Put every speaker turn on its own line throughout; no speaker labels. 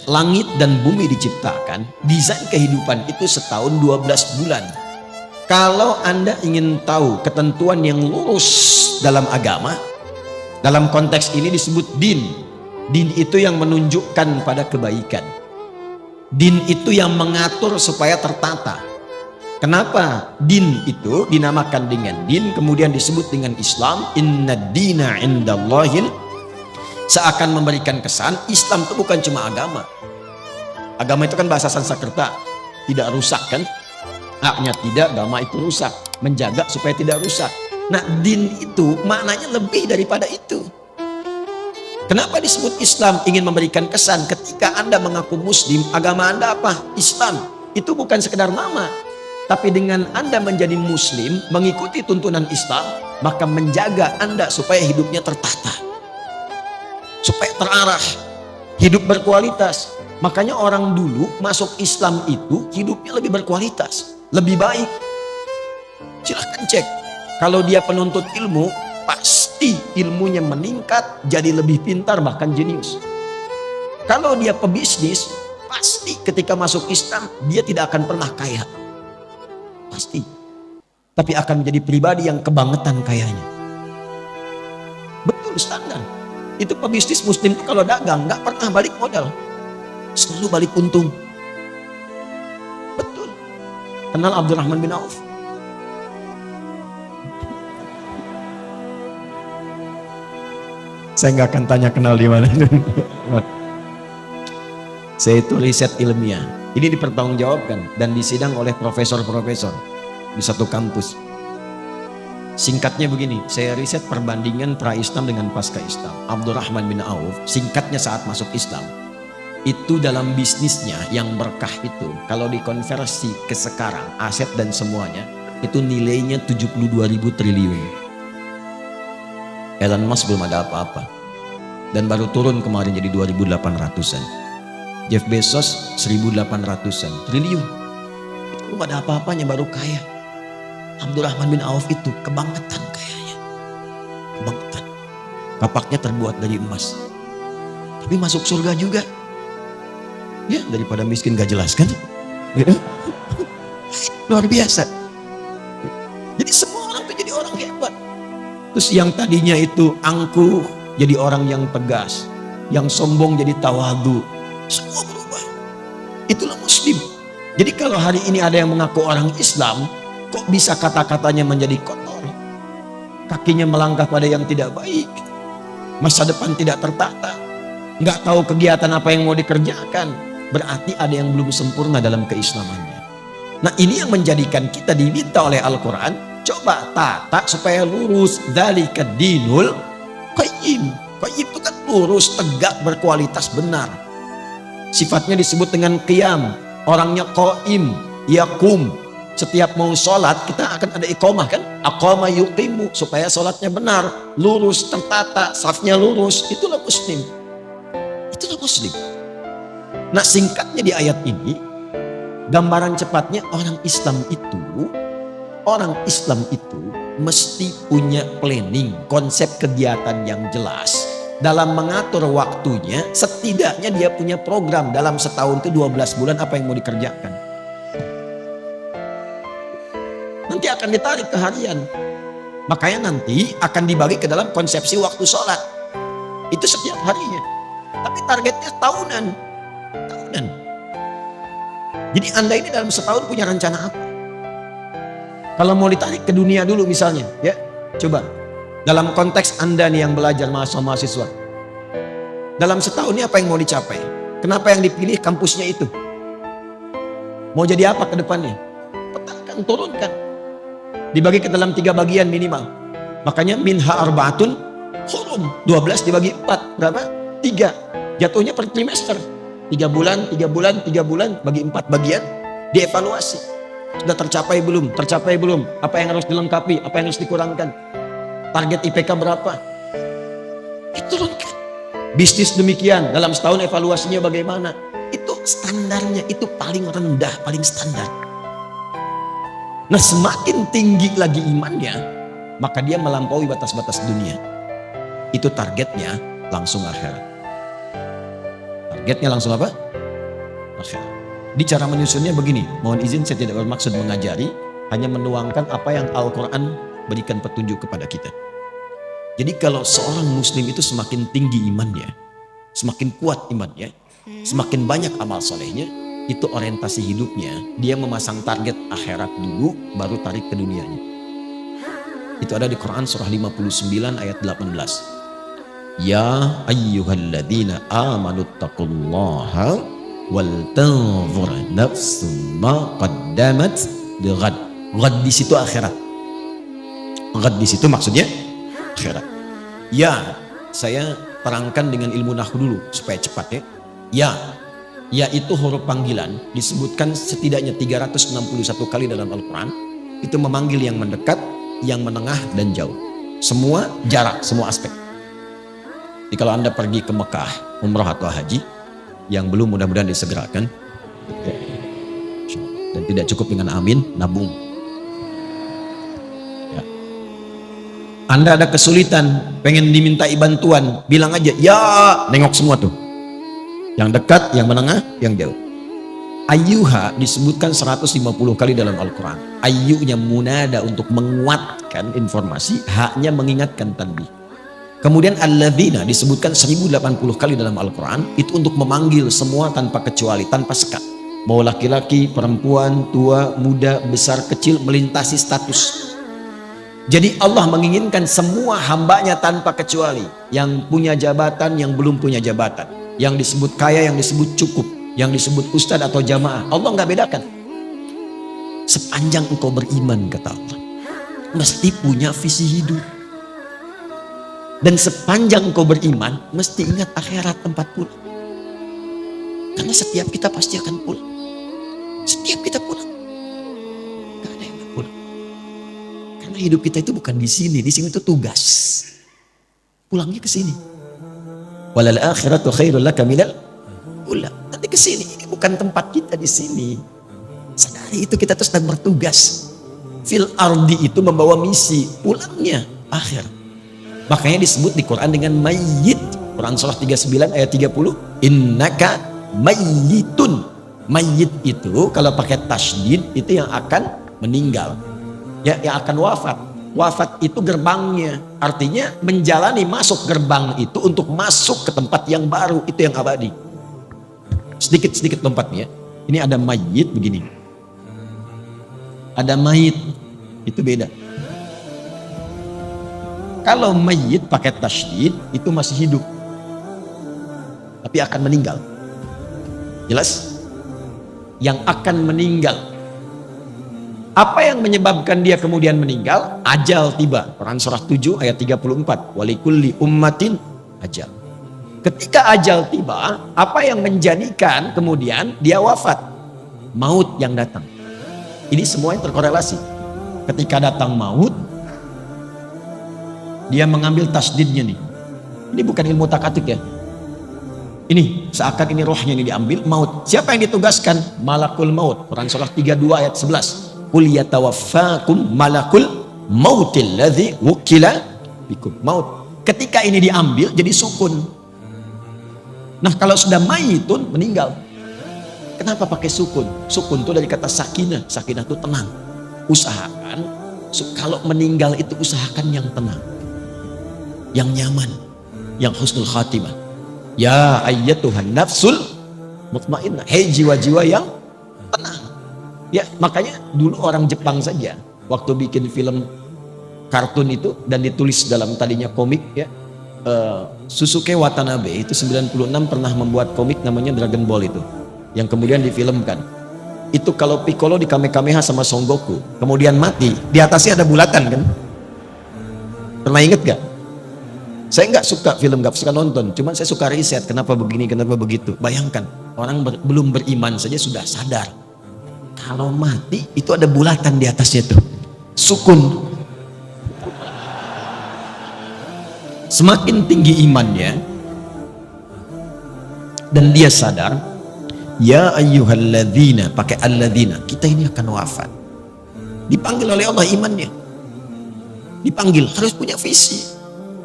langit dan bumi diciptakan, desain kehidupan itu setahun 12 bulan. Kalau Anda ingin tahu ketentuan yang lurus dalam agama, dalam konteks ini disebut din. Din itu yang menunjukkan pada kebaikan. Din itu yang mengatur supaya tertata. Kenapa din itu dinamakan dengan din, kemudian disebut dengan Islam? Inna dina indallahil. Seakan memberikan kesan Islam itu bukan cuma agama. Agama itu kan bahasa Sanskerta, tidak rusak kan? Haknya tidak, agama itu rusak, menjaga supaya tidak rusak. Nah, din itu maknanya lebih daripada itu. Kenapa disebut Islam? Ingin memberikan kesan ketika Anda mengaku Muslim, agama Anda apa? Islam. Itu bukan sekedar nama. Tapi dengan Anda menjadi Muslim, mengikuti tuntunan Islam, maka menjaga Anda supaya hidupnya tertata, supaya terarah, hidup berkualitas. Makanya orang dulu masuk Islam itu hidupnya lebih berkualitas, lebih baik. Silahkan cek. Kalau dia penuntut ilmu, pasti ilmunya meningkat, jadi lebih pintar, bahkan jenius. Kalau dia pebisnis, pasti ketika masuk Islam dia tidak akan pernah kaya. Pasti. Tapi akan menjadi pribadi yang kebangetan kayanya. Betul, standar. Itu pebisnis Muslim itu kalau dagang nggak pernah balik modal, selalu balik untung. Betul. Kenal Abdurrahman bin Auf? Saya nggak akan tanya kenal di mana. Saya itu riset ilmiah. Ini dipertanggungjawabkan dan disidang oleh profesor-profesor di satu kampus. Singkatnya begini, saya riset perbandingan pra-Islam dengan pasca-Islam. Abdurrahman bin Auf, singkatnya saat masuk Islam, itu dalam bisnisnya yang berkah itu, kalau dikonversi ke sekarang, aset dan semuanya, itu nilainya 72.000 triliun. Elon Musk belum ada apa-apa. Dan baru turun kemarin jadi 2.800-an. Jeff Bezos 1.800-an triliun. Itu belum ada apa-apanya baru kaya. Abdurrahman bin Auf itu kebangetan kayaknya. Kebangetan. Kapaknya terbuat dari emas. Tapi masuk surga juga. Ya, daripada miskin gak jelas kan? Luar biasa. Jadi semua orang itu jadi orang hebat. Terus yang tadinya itu angkuh jadi orang yang tegas. Yang sombong jadi tawadu. Semua berubah. Itulah Muslim. Jadi kalau hari ini ada yang mengaku orang Islam, kok bisa kata-katanya menjadi kotor? Kakinya melangkah pada yang tidak baik. Masa depan tidak tertata. Nggak tahu kegiatan apa yang mau dikerjakan. Berarti ada yang belum sempurna dalam keislamannya. Nah, ini yang menjadikan kita diminta oleh Al-Quran, coba tata supaya lurus. Dzalika dinul qayyim. Qayyim itu kan lurus, tegak, berkualitas, benar. Sifatnya disebut dengan qiyam. Orangnya qaim, yakum. Setiap mau sholat kita akan ada iqamah kan? Aqama yuqimu, supaya sholatnya benar, lurus, tertata, safnya lurus. Itulah Muslim. Itulah Muslim. Nah, singkatnya di ayat ini, gambaran cepatnya orang Islam itu mesti punya planning, konsep kegiatan yang jelas. Dalam mengatur waktunya, setidaknya dia punya program dalam setahun itu 12 bulan apa yang mau dikerjakan. Nanti akan ditarik ke harian. Makanya nanti akan dibagi ke dalam konsepsi waktu sholat. Itu setiap harinya. Tapi targetnya tahunan. Jadi Anda ini dalam setahun punya rencana apa? Kalau mau ditarik ke dunia dulu misalnya, ya, coba. Dalam konteks Anda nih yang belajar mahasiswa. Dalam setahun ini apa yang mau dicapai? Kenapa yang dipilih kampusnya itu? Mau jadi apa ke depannya? Petakan, turunkan. Dibagi ke dalam 3 bagian minimal. Makanya minha arbaatun hurum. 12 dibagi 4. Berapa? 3. Jatuhnya per trimester. 3 bulan, 3 bulan, 3 bulan. Bagi 4 bagian. Dievaluasi. Sudah tercapai belum? Tercapai belum? Apa yang harus dilengkapi? Apa yang harus dikurangkan? Target IPK berapa? Diturunkan. Bisnis demikian. Dalam setahun evaluasinya bagaimana? Itu standarnya. Itu paling rendah, paling standar. Nah, semakin tinggi lagi imannya, maka dia melampaui batas-batas dunia. Itu targetnya langsung akhirat. Targetnya langsung apa? akhirat. Di cara menyusunnya begini, mohon izin saya tidak bermaksud mengajari, hanya menuangkan apa yang Al-Quran berikan petunjuk kepada kita. Jadi kalau seorang muslim itu semakin tinggi imannya, semakin kuat imannya, semakin banyak amal solehnya, itu orientasi hidupnya, dia memasang target akhirat dulu, baru tarik ke dunianya. Itu ada di Quran surah 59 ayat 18. Ya ayyuhalladzina amanu taqullaha wal tanzur nafsum ma qaddamat lighad. Ghad di situ akhirat. Ghad di situ maksudnya akhirat. Ya, saya terangkan dengan ilmu nahwu dulu supaya cepat ya. Ya, yaitu huruf panggilan disebutkan setidaknya 361 kali dalam Al-Quran. Itu memanggil yang mendekat, yang menengah dan jauh. Semua jarak, semua aspek. Jadi kalau Anda pergi ke Mekah, umrah atau haji, yang belum mudah-mudahan disegerakan. Dan tidak cukup dengan amin, nabung. Ya. Anda ada kesulitan, pengen dimintai bantuan, bilang aja, ya, nengok semua tuh. Yang dekat, yang menengah, yang jauh. Ayyuha disebutkan 150 kali dalam Al-Quran. Ayyunya munada untuk menguatkan informasi, haknya mengingatkan tanbih. Kemudian alladzina disebutkan 1080 kali dalam Al-Quran, itu untuk memanggil semua tanpa kecuali, tanpa sekat. Mau laki-laki, perempuan, tua, muda, besar, kecil, melintasi status. Jadi Allah menginginkan semua hambanya tanpa kecuali. Yang punya jabatan, yang belum punya jabatan. Yang disebut kaya, yang disebut cukup. Yang disebut ustadz atau jamaah. Allah nggak bedakan. Sepanjang engkau beriman, kata Allah, mesti punya visi hidup. Dan sepanjang engkau beriman, mesti ingat akhirat tempat pulang. Karena setiap kita pasti akan pulang. Setiap kita pulang. Gak ada yang gak pulang. Karena hidup kita itu bukan di sini itu tugas. Pulangnya ke sini. Walal akhiratu khairul laka minal ula. Nanti ke sini. Ini bukan tempat kita di sini. Sadari itu, kita terus sedang bertugas. Fil ardi itu membawa misi. Pulangnya akhir. Makanya disebut di Quran dengan mayyit. Quran surah 39 ayat 30. Innaka mayyitun. Mayyit itu kalau pakai tasydid itu yang akan meninggal. Ya, yang akan wafat. Wafat itu gerbangnya. Artinya menjalani masuk gerbang itu untuk masuk ke tempat yang baru. Itu yang abadi. Sedikit-sedikit lompatnya. Ini ada mayyit begini. Ada mayit. Itu beda. Kalau mayyit pakai tasydid itu masih hidup. Tapi akan meninggal. Jelas? Yang akan meninggal. Apa yang menyebabkan dia kemudian meninggal? Ajal tiba. Quran surah 7 ayat 34. Walikulli ummatin ajal. Ketika ajal tiba, apa yang menjadikan kemudian dia wafat? Maut yang datang. Ini semuanya terkorelasi. Ketika datang maut, dia mengambil tasdidnya nih. Ini bukan ilmu takatik ya. Ini seakan ini rohnya ini diambil, maut. Siapa yang ditugaskan? Malakul maut. Quran surah 32 ayat 11. Qul yatawaffakum malakul mautil ladzi wukila bikum. Maut. Ketika ini diambil jadi sukun. Nah, kalau sudah mayitun meninggal. Kenapa pakai sukun? Sukun itu dari kata sakinah. Sakinah itu tenang. Usahakan kalau meninggal itu usahakan yang tenang. Yang nyaman, yang husnul khatimah. Ya ayyatuhan nafsul mutmainnah. Hei jiwa-jiwa yang tenang. Ya, makanya dulu orang Jepang saja waktu bikin film kartun itu dan ditulis dalam tadinya komik ya, Susuke Watanabe itu 96 pernah membuat komik namanya Dragon Ball itu, yang kemudian difilmkan. Itu kalau Piccolo di Kamehameha sama Son Goku kemudian mati, di atasnya ada bulatan kan? Pernah inget gak? Saya nggak suka film, nggak suka nonton. Cuman saya suka riset, kenapa begini, kenapa begitu. Bayangkan, orang belum beriman saja sudah sadar. Kalau mati, itu ada bulatan di atasnya tuh. Sukun. Semakin tinggi imannya, dan dia sadar, ya ayyuhalladzina, pakai alladzina, kita ini akan wafat. Dipanggil oleh Allah imannya. Dipanggil, harus punya visi.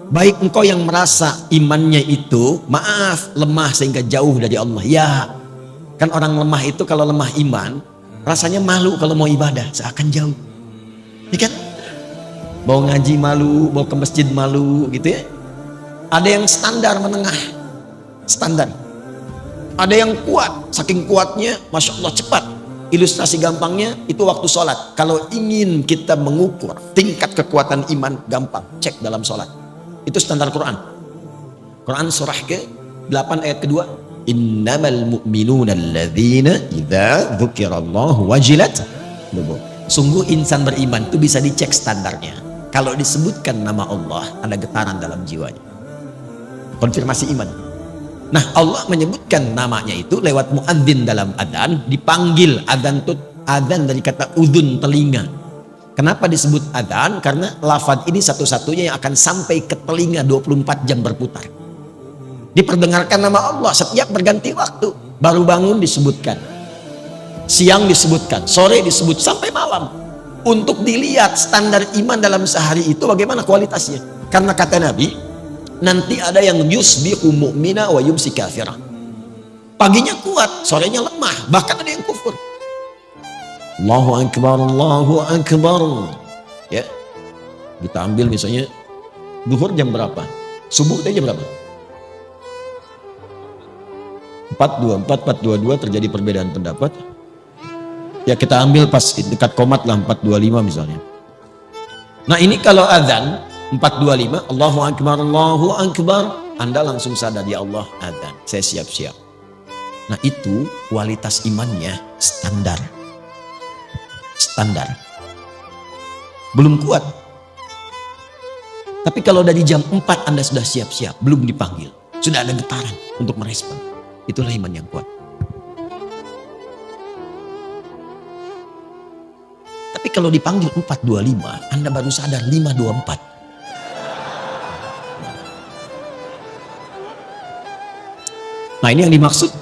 Baik engkau yang merasa imannya itu maaf lemah sehingga jauh dari Allah, ya Kan orang lemah itu kalau lemah iman, rasanya malu kalau mau ibadah, seakan jauh. Ini kan? Mau ngaji malu, mau ke masjid malu gitu ya. Ada yang standar menengah, standar. Ada yang kuat, saking kuatnya, Masya Allah cepat. Ilustrasi gampangnya itu waktu sholat. Kalau ingin kita mengukur tingkat kekuatan iman, gampang, cek dalam sholat. Itu standar Quran. Quran surah ke-8 ayat kedua. Innamal mu'minuna alladzina idza dzukirallahu wajilat. Sungguh insan beriman itu bisa dicek standarnya. Kalau disebutkan nama Allah, ada getaran dalam jiwanya. Konfirmasi iman. Nah, Allah menyebutkan namanya itu lewat muadzin dalam adzan, dipanggil. Adzan itu adzan dari kata udhun, telinga. Kenapa disebut adzan? Karena lafaz ini satu-satunya yang akan sampai ke telinga 24 jam berputar. Diperdengarkan nama Allah setiap berganti waktu. Baru bangun disebutkan, siang disebutkan, sore disebut, sampai malam. Untuk dilihat standar iman dalam sehari itu bagaimana kualitasnya. Karena kata Nabi, nanti ada yang yusbihu mu'mina wa yumsi kafirah. Paginya kuat, sorenya lemah, bahkan ada yang kufur. Allahu akbar, Allahu akbar. Ya. Kita ambil misalnya zuhur jam berapa? Subuh jam berapa? 4.22 terjadi perbedaan pendapat. Ya kita ambil pas dekat komat lah 4.25 misalnya. Nah ini kalau azan 4.25 Allahu akbar, Allahu akbar, Anda langsung sadar, ya Allah azan, saya siap-siap. Nah itu kualitas imannya standar. Standar. Belum kuat. Tapi kalau dari jam 4 Anda sudah siap-siap, belum dipanggil, sudah ada getaran untuk merespon. Itulah iman yang kuat. Tapi kalau dipanggil 4.25, Anda baru sadar 5.24. Nah ini yang dimaksud.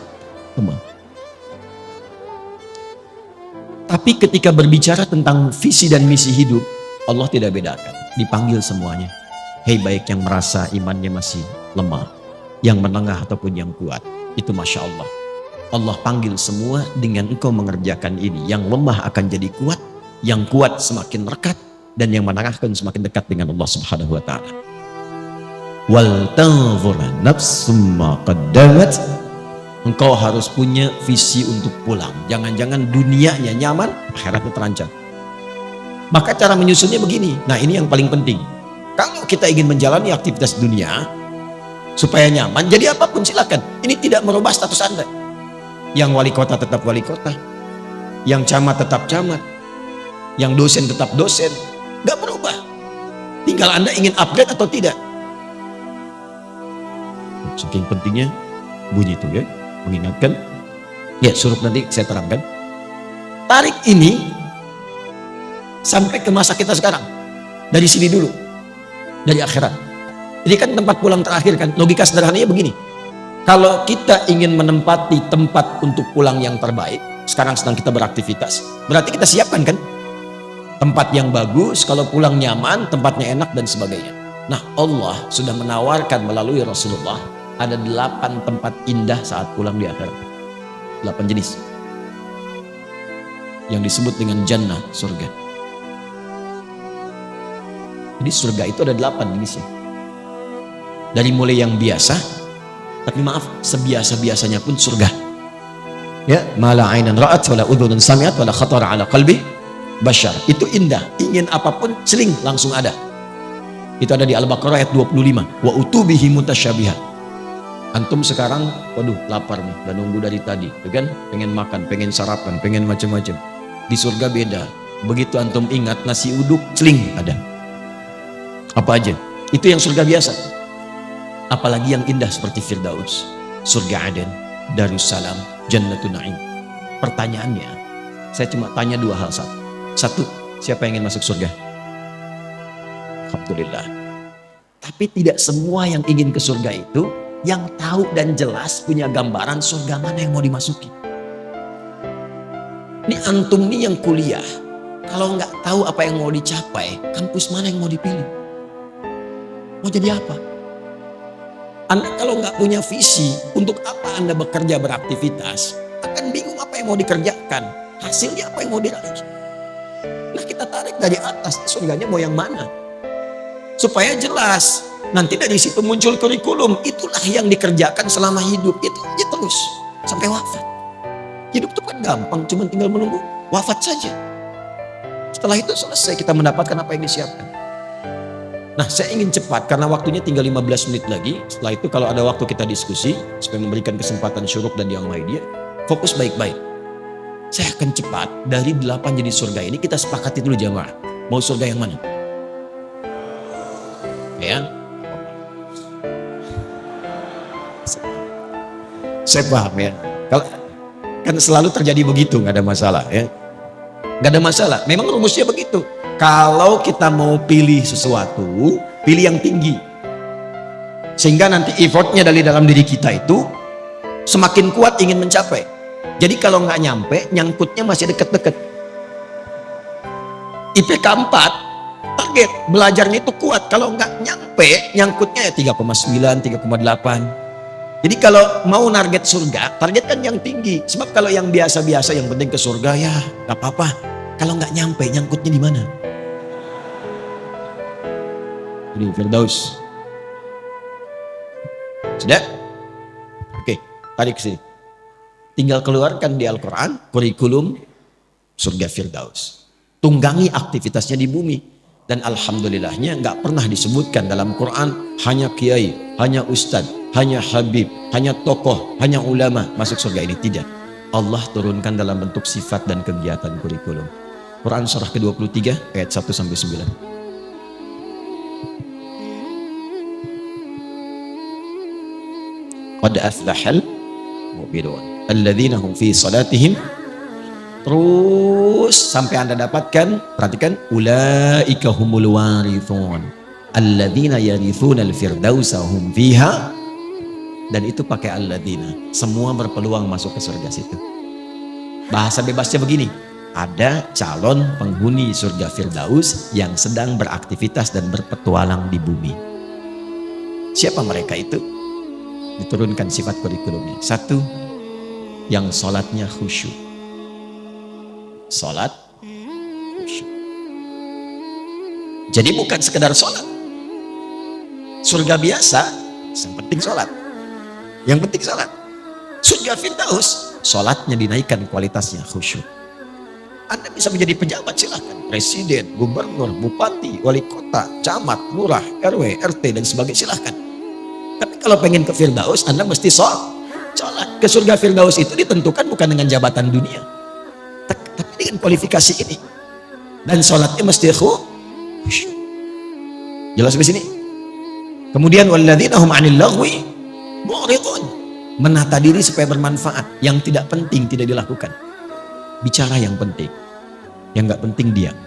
Tapi ketika berbicara tentang visi dan misi hidup, Allah tidak bedakan. Dipanggil semuanya. Hei baik yang merasa imannya masih lemah, yang menengah ataupun yang kuat. Itu Masya Allah. Allah panggil semua dengan engkau mengerjakan ini. Yang lemah akan jadi kuat, yang kuat semakin rekat, dan yang menengah akan semakin dekat dengan Allah Subhanahu wa taala. Wal tanzur nafsum ma qaddamat. Engkau harus punya visi untuk pulang. Jangan-jangan dunianya nyaman, akhiratnya terancam. Maka cara menyusunnya begini. Nah, ini yang paling penting. Kalau kita ingin menjalani aktivitas dunia supaya nyaman, jadi apapun silakan. Ini tidak merubah status Anda. Yang wali kota tetap wali kota, yang camat tetap camat, yang dosen tetap dosen, nggak berubah. Tinggal Anda ingin upgrade atau tidak. Saking pentingnya bunyi itu ya, mengingatkan. Ya, suruh nanti saya terangkan. Tarik ini sampai ke masa kita sekarang. Dari sini dulu, dari akhirat. Jadi kan tempat pulang terakhir kan. Logika sederhananya begini. Kalau kita ingin menempati tempat untuk pulang yang terbaik, sekarang sedang kita beraktivitas, berarti kita siapkan kan tempat yang bagus, kalau pulang nyaman, tempatnya enak dan sebagainya. Nah, Allah sudah menawarkan melalui Rasulullah ada 8 tempat indah saat pulang di akhirat. 8 jenis yang disebut dengan jannah, surga. Jadi surga itu ada 8 jenisnya. Dari mulai yang biasa, tapi maaf, sebiasa-biasanya pun surga. Ya, mala ainan ra'at wala udhunun sami'at wala khatara ala qalbi bashar. Itu indah, ingin apapun seling langsung ada. Itu ada di Al-Baqarah ayat 25. Wa utubihi mutasyabihat. Antum sekarang, waduh lapar nih, udah nunggu dari tadi, kan? Pengen makan, pengen sarapan, pengen macam-macam. Di surga beda. Begitu antum ingat nasi uduk, seling ada. Apa aja? Itu yang surga biasa. Apalagi yang indah seperti Firdaus, surga Aden, Darussalam, Jannatun Na'im. Pertanyaannya, saya cuma tanya 2 hal. Satu, siapa yang ingin masuk surga? Alhamdulillah. Tapi tidak semua yang ingin ke surga itu yang tahu dan jelas punya gambaran surga mana yang mau dimasuki. Ini antum nih yang kuliah, kalau nggak tahu apa yang mau dicapai, kampus mana yang mau dipilih? Mau jadi apa? Anda kalau nggak punya visi, untuk apa Anda bekerja beraktivitas? akan bingung apa yang mau dikerjakan, hasilnya apa yang mau diraih. Nah, kita tarik dari atas, surganya mau yang mana? Supaya jelas, nanti dari situ muncul kurikulum, itulah yang dikerjakan selama hidup, itu aja terus sampai wafat. Hidup itu kan gampang, cuma tinggal menunggu wafat saja. Setelah itu selesai, kita mendapatkan apa yang disiapkan. Nah, saya ingin cepat karena waktunya tinggal 15 menit lagi. Setelah itu kalau ada waktu kita diskusi supaya memberikan kesempatan Syuruk dan yang lainnya. Fokus baik-baik. Saya akan cepat dari 8 jenis surga ini kita sepakati dulu jamaah. Mau surga yang mana? Ya. Saya paham ya. Kalau kan selalu terjadi begitu, nggak ada masalah ya. Nggak ada masalah. Memang rumusnya begitu. Kalau kita mau pilih sesuatu, pilih yang tinggi. Sehingga nanti effortnya dari dalam diri kita itu semakin kuat ingin mencapai. Jadi kalau nggak nyampe, nyangkutnya masih deket-deket. IPK 4, target belajarnya itu kuat. Kalau nggak nyampe, nyangkutnya ya 3,9, 3,8. Jadi kalau mau target surga, targetkan yang tinggi. Sebab kalau yang biasa-biasa, yang penting ke surga ya nggak apa-apa. Kalau nggak nyampe, nyangkutnya di mana? Di Firdaus. Sudah? Oke, tarik sini. Tinggal keluarkan di Al-Quran kurikulum surga Firdaus. Tunggangi aktivitasnya di bumi. Dan alhamdulillahnya nggak pernah disebutkan dalam Quran hanya kiai, hanya ustadz, hanya habib, hanya tokoh, hanya ulama masuk surga ini. Tidak. Allah turunkan dalam bentuk sifat dan kegiatan kurikulum. Quran surah ke-23 ayat 1-9. Qad aflahal mu'minun alladzina hum fi salatihim, terus sampai Anda dapatkan, perhatikan, ulaika humul warithun alladzina yarithunal firdausa hum fiha, dan itu pakai alladzina, semua berpeluang masuk ke surga situ. Bahasa bebasnya begini, ada calon penghuni surga Firdaus yang sedang beraktivitas dan berpetualang di bumi. Siapa mereka itu? Diturunkan sifat kurikulumnya. Satu, yang sholatnya khusyuk. Sholat khusyuk. Jadi bukan sekedar sholat. Surga biasa, yang penting sholat. Yang penting sholat. Surga Firdaus, sholatnya dinaikkan kualitasnya khusyuk. Anda bisa menjadi pejabat, silahkan. Presiden, gubernur, bupati, wali kota, camat, lurah, RW, RT, dan sebagainya, silahkan. Tapi kalau pengen ke Firdaus, Anda mesti sholat. Ke surga Firdaus itu ditentukan bukan dengan jabatan dunia, tapi dengan kualifikasi ini. Dan sholatnya mesti khusyuk. Jelas di sini. Kemudian walladzina hum 'anil lagwi mu'ridun, menata diri supaya bermanfaat. Yang tidak penting tidak dilakukan. Bicara yang penting, yang nggak penting diam.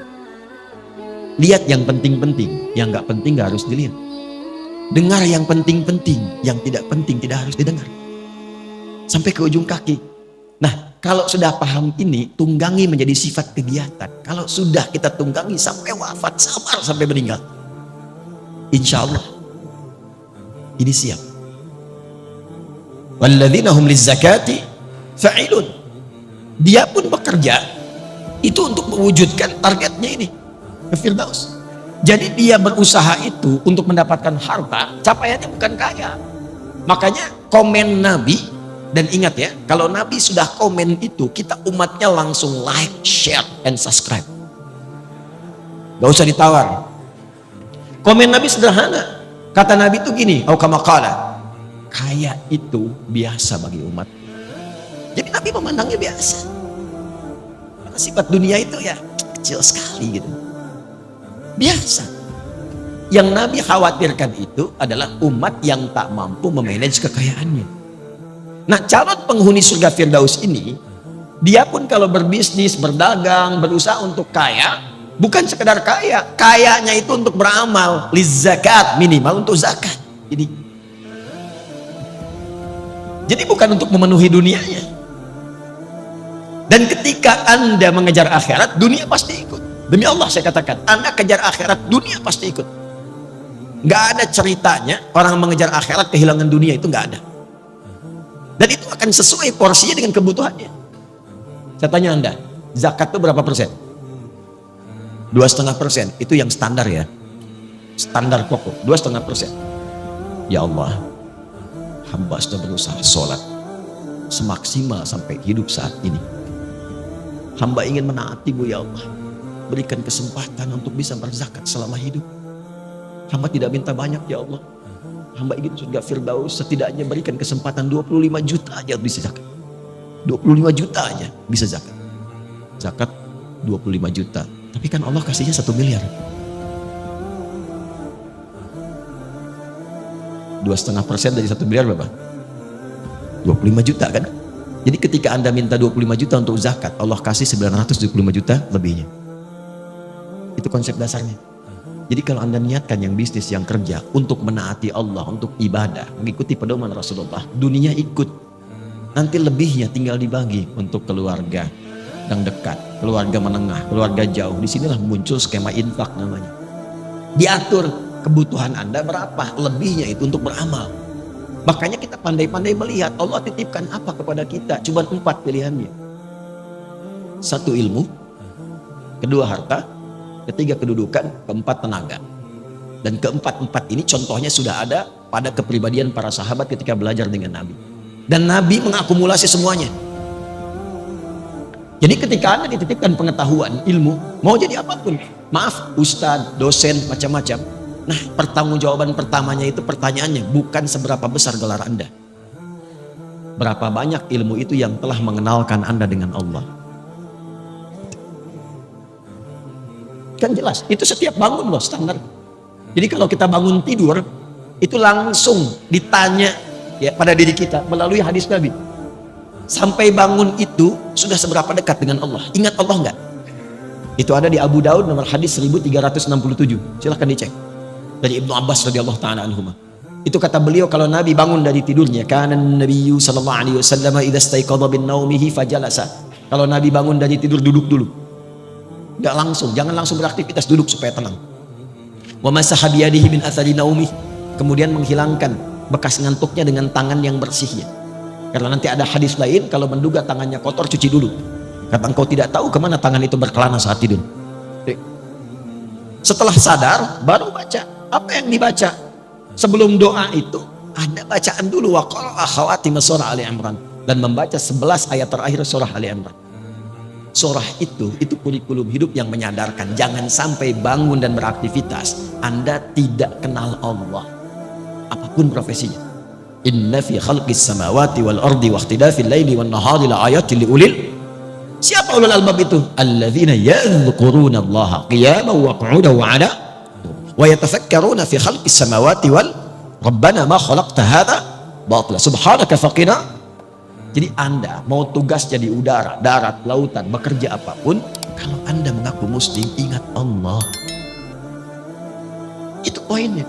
Lihat yang penting-penting, yang nggak penting nggak harus dilihat. Dengar yang penting-penting, yang tidak penting tidak harus didengar. Sampai ke ujung kaki. Nah, kalau sudah paham ini, tunggangi menjadi sifat kegiatan. Kalau sudah kita tunggangi sampai wafat, sabar sampai meninggal, insya Allah ini siap. Walladzina hum lizzakati fa'ilun. Dia pun bekerja itu untuk mewujudkan targetnya ini, ke Firdaus. Jadi dia berusaha itu untuk mendapatkan harta, capaiannya bukan kaya. Makanya komen Nabi, dan ingat ya, kalau Nabi sudah komen itu, kita umatnya langsung like, share, and subscribe. Gak usah ditawar. Komen Nabi sederhana. Kata Nabi itu gini, au kama qala, kaya itu biasa bagi umat. Jadi Nabi memandangnya biasa. Karena sifat dunia itu ya kecil sekali gitu. Biasa. Yang Nabi khawatirkan itu adalah umat yang tak mampu memanage kekayaannya. Nah, calon penghuni surga Firdaus ini, dia pun kalau berbisnis, berdagang, berusaha untuk kaya, bukan sekedar kaya, kayanya itu untuk beramal, lizakat, minimal untuk zakat. Jadi bukan untuk memenuhi dunianya. Dan ketika Anda mengejar akhirat, dunia pasti ikut. Demi Allah saya katakan, Anda kejar akhirat, dunia pasti ikut. Nggak ada ceritanya orang mengejar akhirat kehilangan dunia, itu nggak ada. Dan itu akan sesuai porsinya dengan kebutuhannya. Saya tanya Anda, zakat itu berapa persen? 2,5%. Itu yang standar ya. Standar pokok, 2,5%. Ya Allah, hamba sudah berusaha sholat semaksimal sampai hidup saat ini. Hamba ingin menaati-Mu ya Allah. Berikan kesempatan untuk bisa berzakat selama hidup. Hamba tidak minta banyak ya Allah. Hamba ingin surga Firdaus, setidaknya berikan kesempatan 25 juta aja bisa zakat. 25 juta aja bisa zakat. Zakat 25 juta. Tapi kan Allah kasihnya 1 miliar. 2,5% dari 1 miliar berapa? 25 juta kan? Jadi ketika Anda minta 25 juta untuk zakat, Allah kasih 925 juta lebihnya. Itu konsep dasarnya. Jadi kalau Anda niatkan yang bisnis, yang kerja untuk menaati Allah, untuk ibadah, mengikuti pedoman Rasulullah, dunia ikut. Nanti lebihnya tinggal dibagi untuk keluarga yang dekat, keluarga menengah, keluarga jauh. Disinilah muncul skema infak namanya. Diatur kebutuhan Anda berapa, lebihnya itu untuk beramal. Makanya kita pandai-pandai melihat Allah titipkan apa kepada kita. Cuma 4 pilihannya. 1 ilmu, 2 harta, 3 kedudukan, 4 tenaga. Dan keempat ini contohnya sudah ada pada kepribadian para sahabat ketika belajar dengan Nabi. Dan Nabi mengakumulasi semuanya. Jadi ketika Anda dititipkan pengetahuan, ilmu, mau jadi apapun, maaf, ustadz, dosen, macam-macam. Nah, pertanggungjawaban pertamanya itu pertanyaannya bukan seberapa besar gelar Anda. Berapa banyak ilmu itu yang telah mengenalkan Anda dengan Allah. Kan jelas, itu setiap bangun loh standar. Jadi kalau kita bangun tidur, itu langsung ditanya ya pada diri kita melalui hadis Nabi. Sampai bangun itu sudah seberapa dekat dengan Allah. Ingat Allah enggak? Itu ada di Abu Daud nomor hadis 1367. Silahkan dicek. Dari Ibnu Abbas radhiyallahu taala anhuma. Itu kata beliau kalau Nabi bangun dari tidurnya, kana Nabiyyu sallallahu alaihi wasallam idza istaiqadha min naumihi fajalasa. Kalau Nabi bangun dari tidur duduk dulu. Enggak langsung, jangan langsung beraktivitas, duduk supaya tenang. Wa masaha bi yadihi min athari naumih. Kemudian menghilangkan bekas ngantuknya dengan tangan yang bersihnya. Karena nanti ada hadis lain, kalau menduga tangannya kotor, cuci dulu. Karena engkau tidak tahu kemana tangan itu berkelana saat tidur. Setelah sadar, baru baca. Apa yang dibaca? Sebelum doa itu, ada bacaan dulu. Wa qara'a khawatim surah Ali Imran. Dan membaca 11 ayat terakhir surah Ali Imran. Surah itu kurikulum hidup yang menyadarkan. Jangan sampai bangun dan beraktivitas, Anda tidak kenal Allah. Apapun profesinya. Inna fi khalqis samawati wal ardi wa ikhtilafil laili wan nahari la ayatin li ulil. Siapa ulul albab itu? Alladzina yadhkuruna Allaha qiyaman wa qu'udan wa 'ala wa yatafakkaruna fi khalqis samawati wal rabbana ma khalaqta hadza batila subhanaka faqina. Jadi Anda mau tugas jadi udara, darat, lautan, bekerja apapun, kalau Anda mengaku muslim, ingat Allah. Itu poinnya.